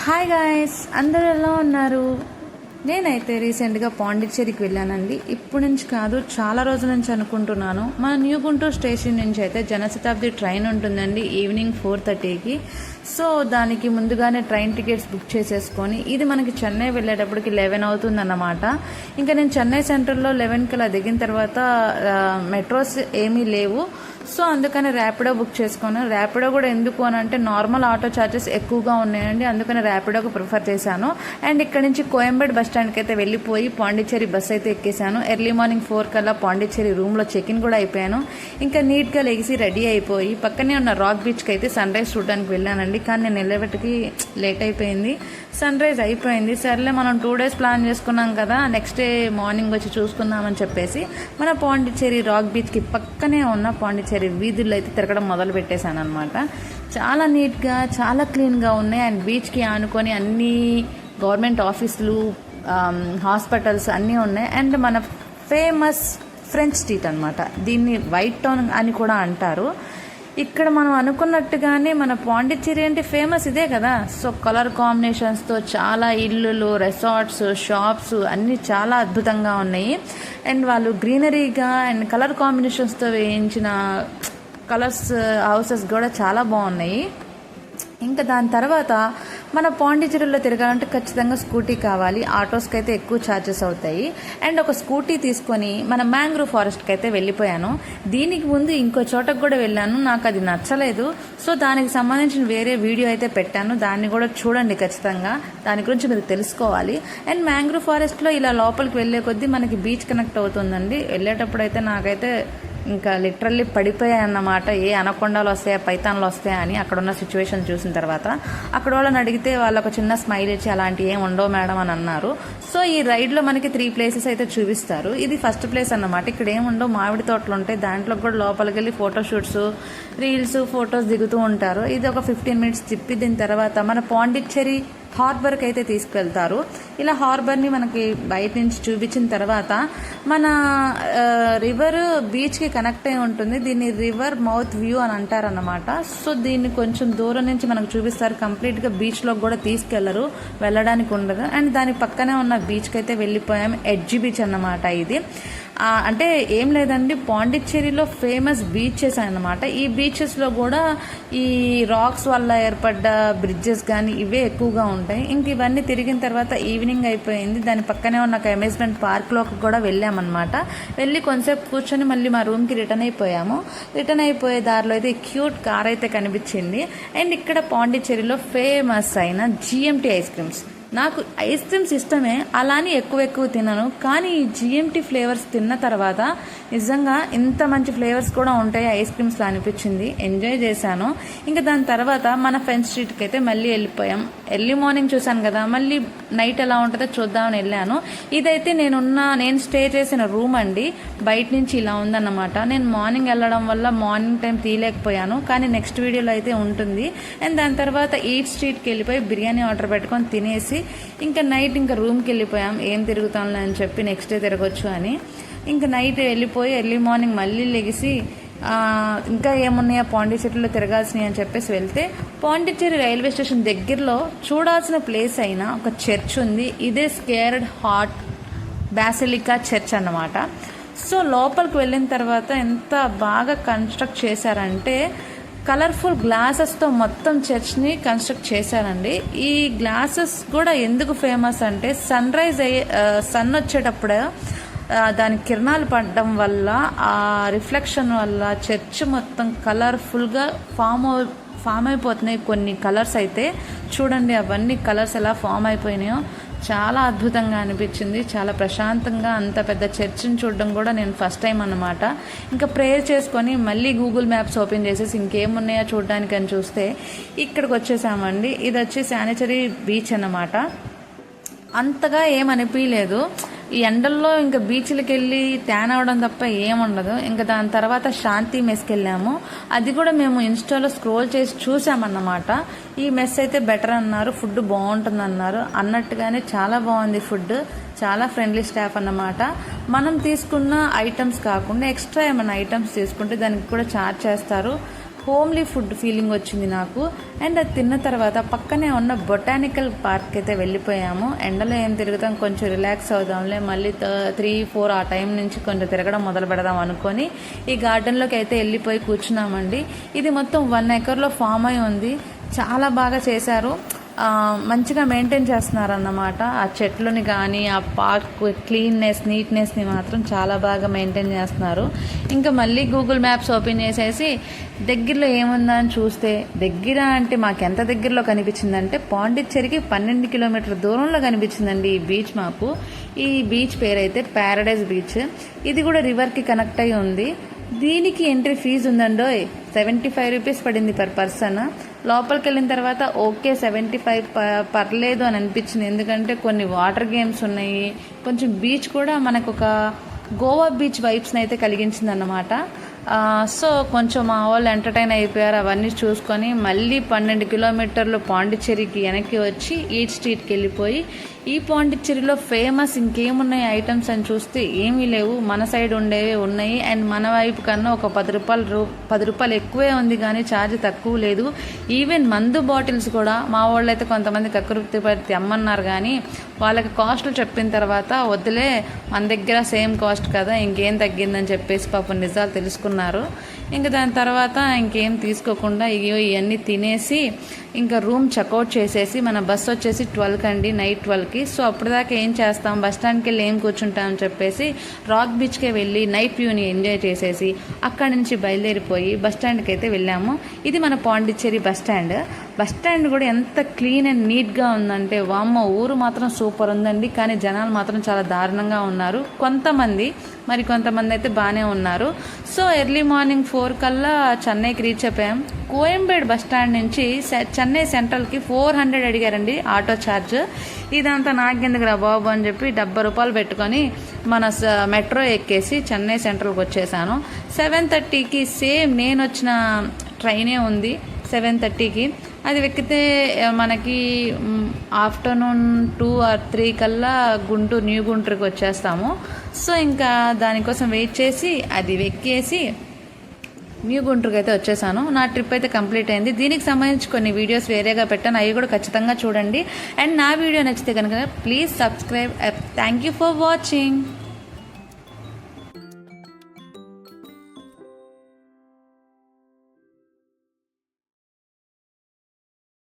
Hi guys, అందరూ ఎలా ఉన్నారు? నేనైతే రీసెంట్గా పాండిచ్చేరికి వెళ్ళానండి. ఇప్పుడు నుంచి కాదు, చాలా రోజుల నుంచి అనుకుంటున్నాను. మన న్యూ గుంటూరు స్టేషన్ నుంచి అయితే జనశతాబ్ది ట్రైన్ ఉంటుందండి ఈవినింగ్ 4:30కి. సో దానికి ముందుగానే ట్రైన్ టికెట్స్ బుక్ చేసేసుకొని, ఇది మనకి చెన్నై వెళ్ళేటప్పటికి 11 అవుతుందన్నమాట. ఇంకా నేను చెన్నై సెంట్రల్లో 11కి అలా దిగిన తర్వాత మెట్రోస్ ఏమీ లేవు. సో అందుకని ర్యాపిడో బుక్ చేసుకున్నాను. ర్యాపిడో కూడా ఎందుకు అని అంటే నార్మల్ ఆటో ఛార్జెస్ ఎక్కువగా ఉన్నాయండి, అందుకని ర్యాపిడోకి ప్రిఫర్ చేశాను. అండ్ ఇక్కడ నుంచి కోయంబేడ్ బస్ స్టాండ్కి అయితే వెళ్ళిపోయి పాండిచ్చేరి బస్ అయితే ఎక్కేసాను. ఎర్లీ మార్నింగ్ 4 కల్లా పాండిచ్చేరి రూమ్లో చెక్-ఇన్ కూడా అయిపోయాను. ఇంకా నీట్గా లెగిసి రెడీ అయిపోయి పక్కనే ఉన్న రాక్ బీచ్కి అయితే సన్ రైజ్ చూడడానికి వెళ్ళానండి. కానీ నేను వెళ్ళేటప్పటికి లేట్ అయిపోయింది, సన్ రైజ్ అయిపోయింది. సర్లే, మనం 2 days ప్లాన్ చేసుకున్నాం కదా, నెక్స్ట్ డే మార్నింగ్ వచ్చి చూసుకుందామని చెప్పేసి మన పాండిచ్చేరి రాక్ బీచ్కి పక్కనే ఉన్న పాండిచ్చేరి వీధుల్లో అయితే తిరగడం మొదలు పెట్టేశాను అనమాట. చాలా నీట్గా, చాలా క్లీన్గా ఉన్నాయి. అండ్ బీచ్కి ఆనుకొని అన్ని గవర్నమెంట్ ఆఫీసులు, హాస్పిటల్స్ అన్నీ ఉన్నాయి. అండ్ మన ఫేమస్ ఫ్రెంచ్ స్ట్రీట్ అనమాట, దీన్ని వైట్ టౌన్ అని కూడా అంటారు. ఇక్కడ మనం అనుకున్నట్టుగానే మన పాండిచ్చేరి అంటే ఫేమస్ ఇదే కదా. సో కలర్ కాంబినేషన్స్తో చాలా ఇల్లులు, రిసార్ట్స్, షాప్స్ అన్నీ చాలా అద్భుతంగా ఉన్నాయి. అండ్ వాళ్ళు గ్రీనరీగా అండ్ కలర్ కాంబినేషన్స్తో వేయించిన కలర్స్ హౌసెస్ కూడా చాలా బాగున్నాయి. ఇంకా దాని తర్వాత మన పాండిచ్చేరిలో తిరగాలంటే ఖచ్చితంగా స్కూటీ కావాలి. ఆటోస్కి అయితే ఎక్కువ ఛార్జెస్ అవుతాయి. అండ్ ఒక స్కూటీ తీసుకొని మన మ్యాంగ్రూవ్ ఫారెస్ట్కి అయితే వెళ్ళిపోయాను. దీనికి ముందు ఇంకో చోటకు కూడా వెళ్ళాను, నాకు అది నచ్చలేదు. సో దానికి సంబంధించిన వేరే వీడియో అయితే పెట్టాను, దాన్ని కూడా చూడండి ఖచ్చితంగా. దాని గురించి మీరు తెలుసుకోవాలి. అండ్ మ్యాంగ్రూవ్ ఫారెస్ట్లో ఇలా లోపలికి వెళ్ళే కొద్దీ మనకి బీచ్ కనెక్ట్ అవుతుందండి. వెళ్ళేటప్పుడు అయితే నాకైతే ఇంకా లిటరల్లీ పడిపోయాయి అన్నమాట. ఏ అనకొండాలు వస్తాయా, పైతాన్లు వస్తాయా అని అక్కడున్న సిచ్యువేషన్ చూసిన తర్వాత. అక్కడ వాళ్ళని అడిగితే వాళ్ళు ఒక చిన్న స్మైల్ ఇచ్చి అలాంటివి ఏం ఉండవు మేడం అని అన్నారు. సో ఈ రైడ్లో మనకి 3 places అయితే చూపిస్తారు. ఇది ఫస్ట్ ప్లేస్ అన్నమాట. ఇక్కడ ఏముండవు, మామిడి తోటలు ఉంటాయి. దాంట్లో కూడా లోపలికి వెళ్ళి ఫోటోషూట్స్, రీల్స్, ఫొటోస్ దిగుతూ ఉంటారు. ఇది ఒక 15 minutes తిప్పి దీని తర్వాత మన పాండిచ్చేరి హార్బర్కి అయితే తీసుకెళ్తారు. ఇలా హార్బర్ని మనకి బయట నుంచి చూపించిన తర్వాత మన రివర్ బీచ్కి కనెక్ట్ అయి ఉంటుంది. దీన్ని రివర్ మౌత్ వ్యూ అని అంటారన్నమాట. సో దీన్ని కొంచెం దూరం నుంచి మనకు చూపిస్తారు, కంప్లీట్గా బీచ్లోకి కూడా తీసుకెళ్లరు, వెళ్ళడానికి ఉండదు. అండ్ దాని పక్కనే ఉన్న బీచ్కి అయితే వెళ్ళిపోయాం. ఎడ్జి బీచ్ అన్నమాట ఇది. అంటే ఏం లేదండి, పాండిచ్చేరిలో ఫేమస్ బీచెస్ అన్నమాట. ఈ బీచెస్లో కూడా ఈ రాక్స్ వల్ల ఏర్పడ్డ బ్రిడ్జెస్ కానీ ఇవే ఎక్కువగా ఉంటాయి. ఇంక ఇవన్నీ తిరిగిన తర్వాత ఈవినింగ్ అయిపోయింది. దాని పక్కనే ఉన్న ఒక అమ్యూజ్మెంట్ పార్క్లోకి కూడా వెళ్ళామన్నమాట. వెళ్ళి కొంతసేపు కూర్చొని మళ్ళీ మా రూమ్కి రిటర్న్ అయిపోయాము. రిటర్న్ అయిపోయే దారిలో అయితే క్యూట్ కార్ అయితే కనిపించింది. అండ్ ఇక్కడ పాండిచ్చేరిలో ఫేమస్ అయిన జిఎంటీ ఐస్ క్రీమ్స్. నాకు ఐస్ క్రీమ్స్ ఇష్టమే, అలానే ఎక్కువ తినను. కానీ ఈ జిఎంటీ ఫ్లేవర్స్ తిన్న తర్వాత నిజంగా ఇంత మంచి ఫ్లేవర్స్ కూడా ఉంటాయి ఐస్ క్రీమ్స్లో అనిపించింది. ఎంజాయ్ చేశాను. ఇంకా దాని తర్వాత మన ఫ్రెంచ్ స్ట్రీట్కి అయితే మళ్ళీ వెళ్ళిపోయాం. ఎర్లీ మార్నింగ్ చూశాను కదా, మళ్ళీ నైట్ ఎలా ఉంటుందో చూద్దామని వెళ్ళాను. ఇదైతే నేను స్టే చేసిన రూమ్ అండి. బయట నుంచి ఇలా ఉందన్నమాట. నేను మార్నింగ్ వెళ్ళడం వల్ల మార్నింగ్ టైం తీయలేకపోయాను, కానీ నెక్స్ట్ వీడియోలో అయితే ఉంటుంది. అండ్ దాని తర్వాత ఈట్ స్ట్రీట్కి వెళ్ళిపోయి బిర్యానీ ఆర్డర్ పెట్టుకొని తినేసి ఇంకా నైట్ ఇంకా రూమ్కి వెళ్ళిపోయాం. ఏం తిరుగుతాంలే అని చెప్పి నెక్స్ట్ డే తిరగొచ్చు అని. ఇంకా నైట్ వెళ్ళిపోయి ఎర్లీ మార్నింగ్ మళ్ళీ లెగిసి ఇంకా ఏమున్నాయో పాండిచ్చేరిలో తిరగాల్సినవి అని చెప్పేసి వెళ్తే, పాండిచ్చేరి రైల్వే స్టేషన్ దగ్గరలో చూడాల్సిన ప్లేస్ అయిన ఒక చర్చ్ ఉంది. ఇదే స్కేర్డ్ హార్ట్ బాసిలికా చర్చ్ అన్నమాట. సో లోపలికి వెళ్ళిన తర్వాత ఎంత బాగా కన్స్ట్రక్ట్ చేశారంటే, కలర్ఫుల్ గ్లాసెస్తో మొత్తం చర్చ్ని కన్స్ట్రక్ట్ చేశారండి. ఈ గ్లాసెస్ కూడా ఎందుకు ఫేమస్ అంటే, సన్ వచ్చేటప్పుడు దాని కిరణాలు పడడం వల్ల, ఆ రిఫ్లెక్షన్ వల్ల చర్చ్ మొత్తం కలర్ఫుల్గా ఫామ్ అయిపోతున్నాయి. కొన్ని కలర్స్ అయితే చూడండి, అవన్నీ కలర్స్ ఎలా ఫామ్ అయిపోయినాయో చాలా అద్భుతంగా అనిపించింది. చాలా ప్రశాంతంగా అంత పెద్ద చర్చిని చూడడం కూడా నేను ఫస్ట్ టైం అన్నమాట. ఇంకా ప్రేయర్ చేసుకొని మళ్ళీ గూగుల్ మ్యాప్స్ ఓపెన్ చేసేసి ఇంకేమున్నాయో చూడడానికి అని చూస్తే ఇక్కడికి వచ్చేసామండి. ఇది వచ్చి శానిటరీ బీచ్ అన్నమాట. అంతగా ఏమనిపించలేదు. ఈ ఎండల్లో ఇంకా బీచ్లకి వెళ్ళి ట్యాన్ అవ్వడం తప్ప ఏముండదు. ఇంకా దాని తర్వాత శాంతి మెస్కి వెళ్ళాము. అది కూడా మేము ఇన్స్టాలో స్క్రోల్ చేసి చూసామన్నమాట. ఈ మెస్ అయితే బెటర్ అన్నారు, ఫుడ్ బాగుంటుంది అన్నారు. అన్నట్టుగానే చాలా బాగుంది ఫుడ్, చాలా ఫ్రెండ్లీ స్టాఫ్ అన్నమాట. మనం తీసుకున్న ఐటమ్స్ కాకుండా ఎక్స్ట్రా ఏమైనా ఐటమ్స్ తీసుకుంటే దానికి కూడా ఛార్జ్ చేస్తారు. హోమ్లీ ఫుడ్ ఫీలింగ్ వచ్చింది నాకు. అండ్ అది తిన్న తర్వాత పక్కనే ఉన్న బొటానికల్ పార్క్ అయితే వెళ్ళిపోయాము. ఎండలో ఏం తిరుగుతాం, కొంచెం రిలాక్స్ అవుదాంలే, మళ్ళీ 3-4 ఆ టైం నుంచి కొంచెం తిరగడం మొదలు పెడదాం అనుకొని ఈ గార్డెన్లోకి అయితే వెళ్ళిపోయి కూర్చున్నామండి. ఇది మొత్తం 1 ఎకర్లో ఫామ్ అయి ఉంది. చాలా బాగా చేశారు, మంచిగా మెయింటైన్ చేస్తున్నారన్నమాట. ఆ చెట్లని కానీ ఆ పార్క్ క్లీన్నెస్ నీట్నెస్ని మాత్రం చాలా బాగా మెయింటైన్ చేస్తున్నారు. ఇంకా మళ్ళీ గూగుల్ మ్యాప్స్ ఓపెన్ చేసేసి దగ్గరలో ఏముందా అని చూస్తే, దగ్గర అంటే మాకు ఎంత దగ్గరలో కనిపించిందంటే పాండిచ్చేరికి 12 కిలోమీటర్ల దూరంలో కనిపించిందండి ఈ బీచ్ మాకు. ఈ బీచ్ పేరైతే ప్యారడైజ్ బీచ్. ఇది కూడా రివర్కి కనెక్ట్ అయి ఉంది. దీనికి ఎంట్రీ ఫీజు ఉందండోయ్, 75 రూపీస్ పడింది పర్ పర్సన్. లోపలికి వెళ్ళిన తర్వాత ఓకే 75 పర్లేదు అని అనిపించింది, ఎందుకంటే కొన్ని వాటర్ గేమ్స్ ఉన్నాయి, కొంచెం బీచ్ కూడా మనకు ఒక గోవా బీచ్ వైబ్స్ని అయితే కలిగించింది అన్నమాట. సో కొంచెం మా వాళ్ళు ఎంటర్టైన్ అయిపోయారు. అవన్నీ చూసుకొని మళ్ళీ 12 కిలోమీటర్లు పాండిచ్చేరికి వెనక్కి వచ్చి ఈట్ స్ట్రీట్కి వెళ్ళిపోయి, ఈ పాండిచ్చేరిలో ఫేమస్ ఇంకేమున్నాయి ఐటమ్స్ అని చూస్తే ఏమీ లేవు, మన సైడ్ ఉండేవి ఉన్నాయి. అండ్ మన వైపు కన్నా ఒక 10 రూపాయలు ఎక్కువే ఉంది కానీ ఛార్జ్ తక్కువ లేదు. ఈవెన్ మందు బాటిల్స్ కూడా మా వాళ్ళు అయితే కొంతమంది కక్కుర్తి పడితే అమ్మన్నారు, కానీ వాళ్ళకి కాస్ట్లు చెప్పిన తర్వాత వద్దులే మన దగ్గర సేమ్ కాస్ట్ కదా ఇంకేం తగ్గిందని చెప్పేసి పాపం నిజాలు తెలుసుకున్నారు. ఇంకా దాని తర్వాత ఇంకేం తీసుకోకుండా ఇవన్నీ తినేసి ఇంకా రూమ్ చెక్అవుట్ చేసేసి, మన బస్ వచ్చేసి 12 అండి, నైట్ 12కి. సో అప్పటిదాకా ఏం చేస్తాం, బస్ స్టాండ్కి వెళ్ళి ఏం కూర్చుంటామని చెప్పేసి రాక్ బీచ్కే వెళ్ళి నైట్ వ్యూని ఎంజాయ్ చేసేసి అక్కడి నుంచి బయలుదేరిపోయి బస్ స్టాండ్కి అయితే వెళ్ళాము. ఇది మన Pondicherry bus stand. Bus stand కూడా ఎంత క్లీన్ అండ్ నీట్గా ఉందంటే వామ్మో, ఊరు మాత్రం సూపర్ ఉందండి. కానీ జనాలు మాత్రం చాలా దారుణంగా ఉన్నారు. మరి కొంతమంది అయితే బాగానే ఉన్నారు. సో ఎర్లీ మార్నింగ్ 4 కల్లా చెన్నైకి రీచ్ అయిపోయాం. కోయంబేడ్ బస్ స్టాండ్ నుంచి చెన్నై సెంట్రల్కి 400 అడిగారండి ఆటో ఛార్జ్. ఇదంతా నాకెందుకురా బాబు అని చెప్పి 70 రూపాయలు పెట్టుకొని మన మెట్రో ఎక్కేసి చెన్నై సెంట్రల్కి వచ్చేసాను. 7:30కి సేమ్ నేను వచ్చిన ట్రైనే ఉంది 7:30కి. అది ఎక్కితే మనకి ఆఫ్టర్నూన్ 2 or 3 కల్లా న్యూ గుంటూరుకి వచ్చేస్తాము. సో ఇంకా దానికోసం వెయిట్ చేసి అది ఎక్కేసి న్యూ గుంటూరుకి అయితే వచ్చేసాను. నా ట్రిప్ అయితే కంప్లీట్ అయింది. దీనికి సంబంధించి కొన్ని వీడియోస్ వేరేగా పెట్టాను, అవి కూడా ఖచ్చితంగా చూడండి. అండ్ నా వీడియో నచ్చితే కనుక please subscribe. Thank you for watching.